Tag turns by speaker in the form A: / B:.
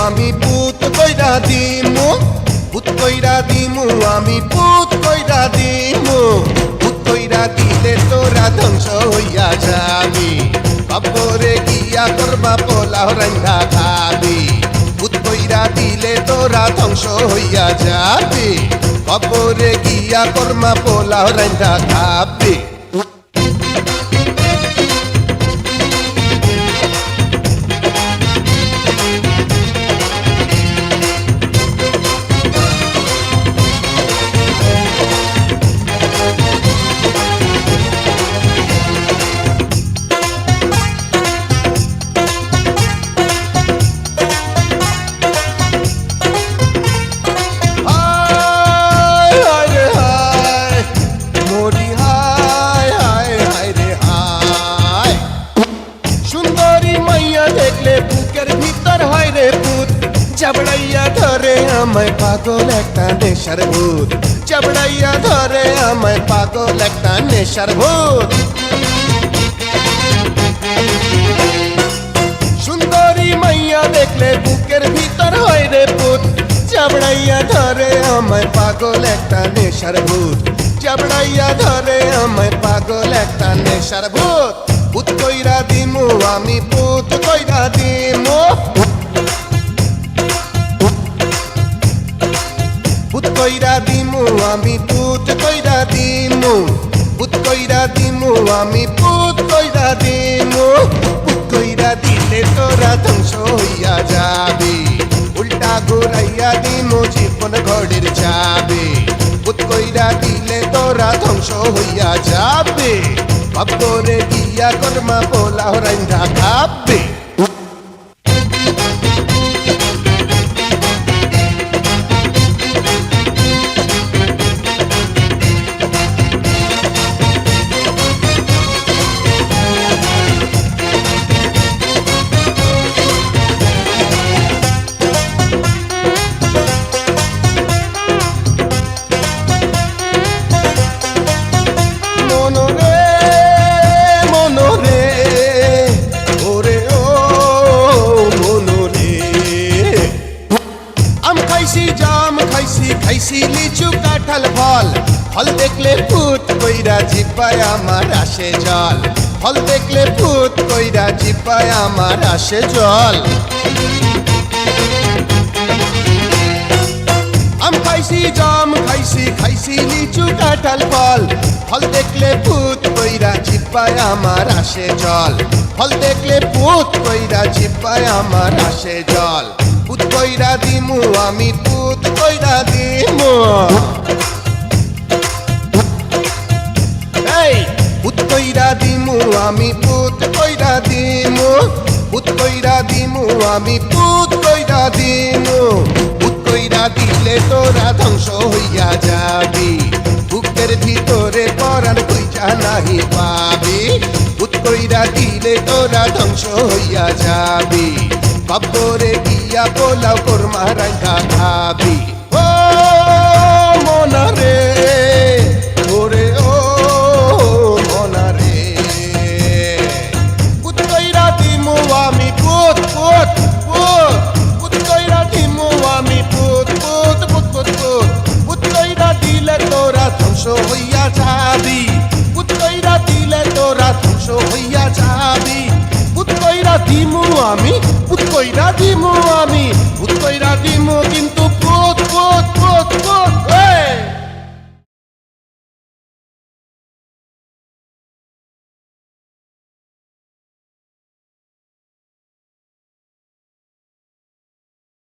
A: আমি পুত কইরা দিমু, পুত কইরা দিমু, আমি পুত কইরা দিমু। পুত কইরা দিলে তোরা ধ্বংস হইয়া যাবি, কবরে গিয়া করবা পোলাও রান্না খাবি। পুত কইরা দিলে তোরা ধ্বংস হইয়া যাবি, কবরে গিয়া করমা পোলাও রান্না খাবি। দেখলে বুকের ভিতর হয় রে ভূত, চাবড়াইয়া ধরে আমায় পাগল একটা নেশার ভূত, চাবড়াইয়া ধরে আমায় পাগল একটা নেশার ভূত। সুন্দরী মাইয়া দেখলে বুকের ভিতর হয় রে ভূত, চাবড়াইয়া ধরে আমায় পাগল একটা নেশার ভূত, চাবড়াইয়া ধরে আমায় পাগল একটা নেশার ভূত। পুত কইরা দিমু, আমি পুত কইরা দিমু, পুত কইরা দিমু, আমি পুত কইরা দিমু, পুত কইরা দিমু, আমি পুত কইরা দিমু। পুত কইরা দিলে তোরা ধ্বংস হইয়া যাবি, উল্টা ঘুরাইয়া দিমু জীবন ঘড়ির চাবি। পুত কইরা দিলে তোরা ধ্বংস হইয়া যাবে, কবরে গিয়া করমা পোলাও রান্না খাবি। খাইছি লিচু কাঁঠাল ফল, ফল দেখলে ভূত কইরা জিব্বায় আমার আসে জল, ফল দেখলে ভূত কইরা জিব্বায় আমার আসে জল। আম খাইছি জাম খাইছি, খাইছি লিচু কাঁঠাল ফল, ফল দেখলে ভূত কইরা জিব্বায় আমার আসে জল, ফল দেখলে ভূত কইরা জিব্বায় আমার আসে জল। পুত কইরা দিমু, আমি পুত কইরা দিমু, এই পুত কইরা দিমু, আমি পুত কইরা দিমু, পুত কইরা দিমু, আমি পুত কইরা দিমু। পুত কইরা দিলে তোরা ধ্বংস হইয়া যাবি, বুকের ভিতরে পরাণ কইরা নাহি পাবি। পুত কইরা দিলে তোরা ধ্বংস হইয়া যাবি, কবরে গিয়া পোলাও কোরমা রান্না খাবি। ও মনা রে, ওরে ও